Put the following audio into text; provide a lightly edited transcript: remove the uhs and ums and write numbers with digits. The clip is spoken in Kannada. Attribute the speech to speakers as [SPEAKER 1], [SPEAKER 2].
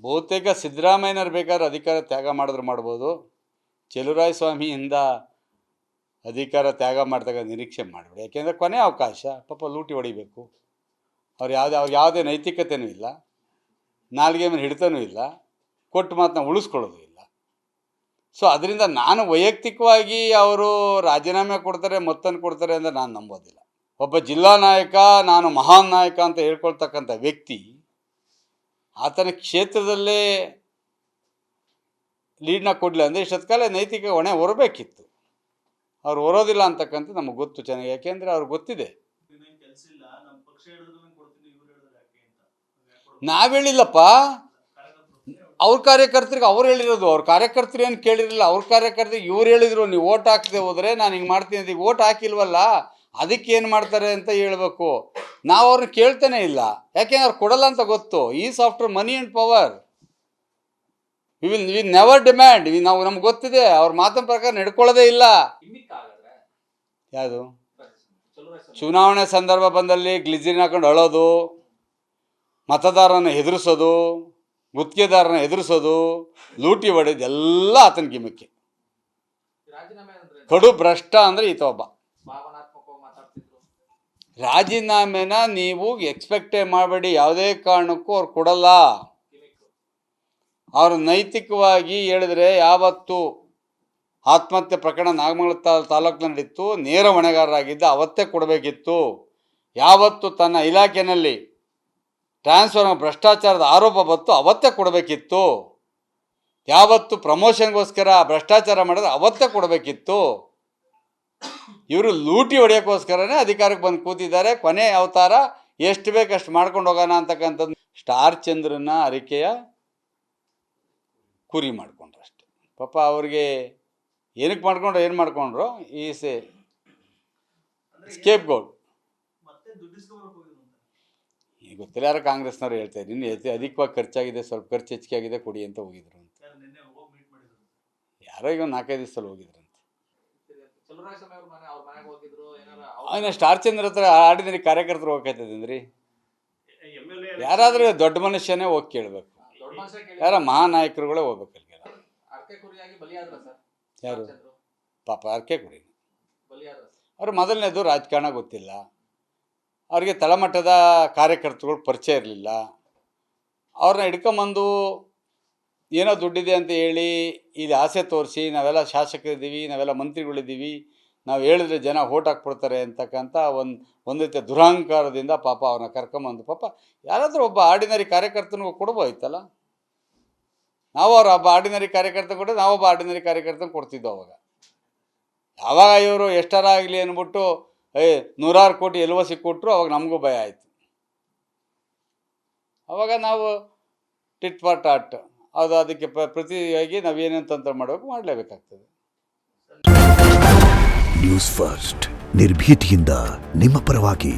[SPEAKER 1] ಬಹುತೇಕ ಸಿದ್ದರಾಮಯ್ಯನವ್ರು ಬೇಕಾದ್ರೆ ಅಧಿಕಾರ ತ್ಯಾಗ ಮಾಡಿದ್ರು ಮಾಡ್ಬೋದು. ಚೆಲುವರಾಯ ಸ್ವಾಮಿಯಿಂದ ಅಧಿಕಾರ ತ್ಯಾಗ ಮಾಡಿದಾಗ ನಿರೀಕ್ಷೆ ಮಾಡಬೇಡಿ. ಯಾಕೆಂದರೆ ಕೊನೆ ಅವಕಾಶ, ಪಾಪ ಲೂಟಿ ಹೊಡಿಬೇಕು. ಅವ್ರು ಯಾವುದೇ ನೈತಿಕತೆಯೂ ಇಲ್ಲ, ನಾಲ್ಗೆ ಮೇಲೆ ಹಿಡಿತನೂ ಇಲ್ಲ, ಕೊಟ್ಟು ಮಾತನ್ನ ಉಳಿಸ್ಕೊಳ್ಳೋದು ಇಲ್ಲ. ಸೊ ಅದರಿಂದ ನಾನು ವೈಯಕ್ತಿಕವಾಗಿ ಅವರು ರಾಜೀನಾಮೆ ಕೊಡ್ತಾರೆ ಮತ್ತನ್ನು ಕೊಡ್ತಾರೆ ಅಂದರೆ ನಾನು ನಂಬೋದಿಲ್ಲ. ಒಬ್ಬ ಜಿಲ್ಲಾ ನಾಯಕ, ನಾನು ಮಹಾನ್ ನಾಯಕ ಅಂತ ಹೇಳ್ಕೊಳ್ತಕ್ಕಂಥ ವ್ಯಕ್ತಿ ಆತನ ಕ್ಷೇತ್ರದಲ್ಲೇ ಲೀಡ್ನ ಕೊಡಲಿ ಅಂದರೆ ಇಷ್ಟೊತ್ಕಾಲ ನೈತಿಕ ಹೊಣೆ ಹೊರಬೇಕಿತ್ತು. ಅವ್ರು ಹೊರೋದಿಲ್ಲ ಅಂತಕ್ಕಂಥ ನಮಗೆ ಗೊತ್ತು ಚೆನ್ನಾಗಿ. ಯಾಕೆಂದರೆ ಅವ್ರಿಗೆ ಗೊತ್ತಿದೆ. ನಾವು ಹೇಳಿಲ್ಲಪ್ಪ, ಅವ್ರ ಕಾರ್ಯಕರ್ತರಿಗೆ ಅವ್ರು ಹೇಳಿರೋದು. ಅವ್ರ ಕಾರ್ಯಕರ್ತರು ಏನು ಕೇಳಿರಲಿಲ್ಲ. ಅವ್ರ ಕಾರ್ಯಕರ್ತರಿಗೆ ಇವ್ರು ಹೇಳಿದರು, ನೀವು ಓಟ್ ಹಾಕದೆ ಹೋದರೆ ನಾನು ಹಿಂಗೆ ಮಾಡ್ತೀನಿ ಅಂತ. ಈಗ ಓಟ್ ಹಾಕಿಲ್ವಲ್ಲ, ಅದಕ್ಕೆ ಏನು ಮಾಡ್ತಾರೆ ಅಂತ ಹೇಳ್ಬೇಕು. ನಾವು ಅವ್ರನ್ನ ಕೇಳ್ತಾನೆ ಇಲ್ಲ, ಯಾಕೆಂದ್ರೆ ಅವ್ರು ಕೊಡಲ್ಲ ಅಂತ ಗೊತ್ತು. Is after money and power. We never demand. ನಾವು ನಮ್ಗೆ ಗೊತ್ತಿದೆ ಅವ್ರ ಮಾತಿನ ಪ್ರಕಾರ ನಡ್ಕೊಳ್ಳೋದೇ ಇಲ್ಲ. ಯಾವುದು ಚುನಾವಣೆ ಸಂದರ್ಭ ಬಂದಲ್ಲಿ ಗ್ಲಿಜರಿನ್ ಹಾಕೊಂಡು ಅಳೋದು, ಮತದಾರನ ಹೆದರಿಸೋದು, ಗುತ್ತಿಗೆದಾರನ ಎದುರಿಸೋದು, ಲೂಟಿ ಹೊಡೆಯೋದು ಎಲ್ಲ ಆತನ ಗಿಮಿಕ್ಕೆ. ಕಡು ಭ್ರಷ್ಟ ಅಂದರೆ ಈತ ಒಬ್ಬ. ರಾಜೀನಾಮೆನ ನೀವು ಎಕ್ಸ್ಪೆಕ್ಟೇ ಮಾಡಬೇಡಿ, ಯಾವುದೇ ಕಾರಣಕ್ಕೂ ಅವ್ರು ಕೊಡಲ್ಲ. ಅವರು ನೈತಿಕವಾಗಿ ಹೇಳಿದ್ರೆ ಯಾವತ್ತು ಆತ್ಮಹತ್ಯೆ ಪ್ರಕರಣ ನಾಗಮಂಗಲ ತಾಲೂಕಿನಲ್ಲಿ ನಡೀತು, ನೇರ ಹೊಣೆಗಾರರಾಗಿದ್ದ ಅವತ್ತೇ ಕೊಡಬೇಕಿತ್ತು. ಯಾವತ್ತು ತನ್ನ ಇಲಾಖೆಯಲ್ಲಿ ಟ್ರಾನ್ಸ್ಫರ್ ಭ್ರಷ್ಟಾಚಾರದ ಆರೋಪ ಬಂತು ಅವತ್ತೇ ಕೊಡಬೇಕಿತ್ತು. ಯಾವತ್ತು ಪ್ರಮೋಷನ್ಗೋಸ್ಕರ ಭ್ರಷ್ಟಾಚಾರ ಮಾಡಿದ್ರೆ ಅವತ್ತೇ ಕೊಡಬೇಕಿತ್ತು. ಇವರು ಲೂಟಿ ಹೊಡೆಯೋಕ್ಕೋಸ್ಕರನೇ ಅಧಿಕಾರಕ್ಕೆ ಬಂದು ಕೂತಿದ್ದಾರೆ. ಕೊನೆ ಅವತಾರ ಎಷ್ಟು ಬೇಕಷ್ಟು ಮಾಡ್ಕೊಂಡು ಹೋಗೋಣ ಅಂತಕ್ಕಂಥದ್ದು ಸ್ಟಾರ್ ಚಂದ್ರನ ಅರಿಕೆಯ ಕುರಿ ಮಾಡ್ಕೊಂಡ್ರು ಅಷ್ಟೆ. ಪಾಪ ಅವ್ರಿಗೆ ಏನಕ್ಕೆ ಮಾಡ್ಕೊಂಡ್ರು, ಏನು ಮಾಡ್ಕೊಂಡ್ರು, ಈ ಸ್ಕೇಪ್ ಗೋಲ್ಡ್. ಈಗ ಗೊತ್ತಿಲ್ಲ, ಯಾರು ಕಾಂಗ್ರೆಸ್ನವ್ರು ಹೇಳ್ತಾರೆ ಇನ್ನು ಅಧಿಕವಾಗಿ ಖರ್ಚಾಗಿದೆ, ಸ್ವಲ್ಪ ಖರ್ಚು ಹೆಚ್ಚಿಗೆ ಆಗಿದೆ, ಕೊಡಿ ಅಂತ ಹೋಗಿದ್ರು ಅಂತ. ಯಾರೋ ಈಗ 4-5 ದಿವಸದಲ್ಲಿ ಹೋಗಿದ್ರು ಅಂತ. ಸ್ಟಾರ್ ಚಂದ್ರ ಹತ್ರ ಆರ್ಡಿನರಿ ಕಾರ್ಯಕರ್ತರು ಹೋಗ್ತೈತದ್ರಿ. ಯಾರಾದ್ರೂ ದೊಡ್ಡ ಮನುಷ್ಯನೇ ಹೋಗಿ ಕೇಳಬೇಕು, ಯಾರ ಮಹಾನಾಯಕರುಗಳೇ ಹೋಗ್ಬೇಕಲ್ಲ. ಯಾರು ಪಾಪ ಅರ್ಕೆ ಕುರಿ. ಅವ್ರು ಮೊದಲನೇದು ರಾಜಕಾರಣ ಗೊತ್ತಿಲ್ಲ, ಅವ್ರಿಗೆ ತಳಮಟ್ಟದ ಕಾರ್ಯಕರ್ತರುಗಳು ಪರಿಚಯ ಇರಲಿಲ್ಲ. ಅವ್ರನ್ನ ಹಿಡ್ಕೊಂಬಂದು ಏನೋ ದುಡ್ಡಿದೆ ಅಂತ ಹೇಳಿ ಇಲ್ಲಿ ಆಸೆ ತೋರಿಸಿ ನಾವೆಲ್ಲ ಶಾಸಕರಿದ್ದೀವಿ, ನಾವೆಲ್ಲ ಮಂತ್ರಿಗಳಿದ್ದೀವಿ, ನಾವು ಹೇಳಿದ್ರೆ ಜನ ಓಟ್ ಹಾಕ್ಬಿಡ್ತಾರೆ ಅಂತಕ್ಕಂಥ ಒಂದು ರೀತಿಯ ದುರಹಂಕಾರದಿಂದ ಪಾಪ ಅವ್ರನ್ನ ಕರ್ಕೊಂಬಂದು ಪಾಪ ಯಾರಾದರೂ ಒಬ್ಬ ಆರ್ಡಿನರಿ ಕಾರ್ಯಕರ್ತನಿಗೂ ಕೊಡ್ಬೋಯ್ತಲ್ಲ. ನಾವು ಅವ್ರ ಒಬ್ಬ ಆರ್ಡಿನರಿ ಕಾರ್ಯಕರ್ತ ಕೊಟ್ಟರೆ ನಾವೊಬ್ಬ ಆರ್ಡಿನರಿ ಕಾರ್ಯಕರ್ತನ ಕೊಡ್ತಿದ್ದೋ. ಅವಾಗ ಯಾವಾಗ ಇವರು ಎಷ್ಟರ ಆಗಲಿ ಅಂದ್ಬಿಟ್ಟು 100 ಕೋಟಿ ಎಲ್ವ ಸಿಕ್ಕೊಟ್ರು, ಅವಾಗ ನಮಗೂ ಭಯ ಆಯಿತು. ಅವಾಗ ನಾವು ಟಿಟ್ ಫಾರ್ ಟಾಟ್, ಅದಕ್ಕೆ ಪ್ರತಿಯಾಗಿ ನಾವೇನೇನು ತಂತ್ರ ಮಾಡಬೇಕು ಮಾಡಲೇಬೇಕಾಗ್ತದೆ.
[SPEAKER 2] ನ್ಯೂಸ್ ಫಸ್ಟ್, ನಿರ್ಭೀತಿಯಿಂದ ನಿಮ್ಮ ಪರವಾಗಿ.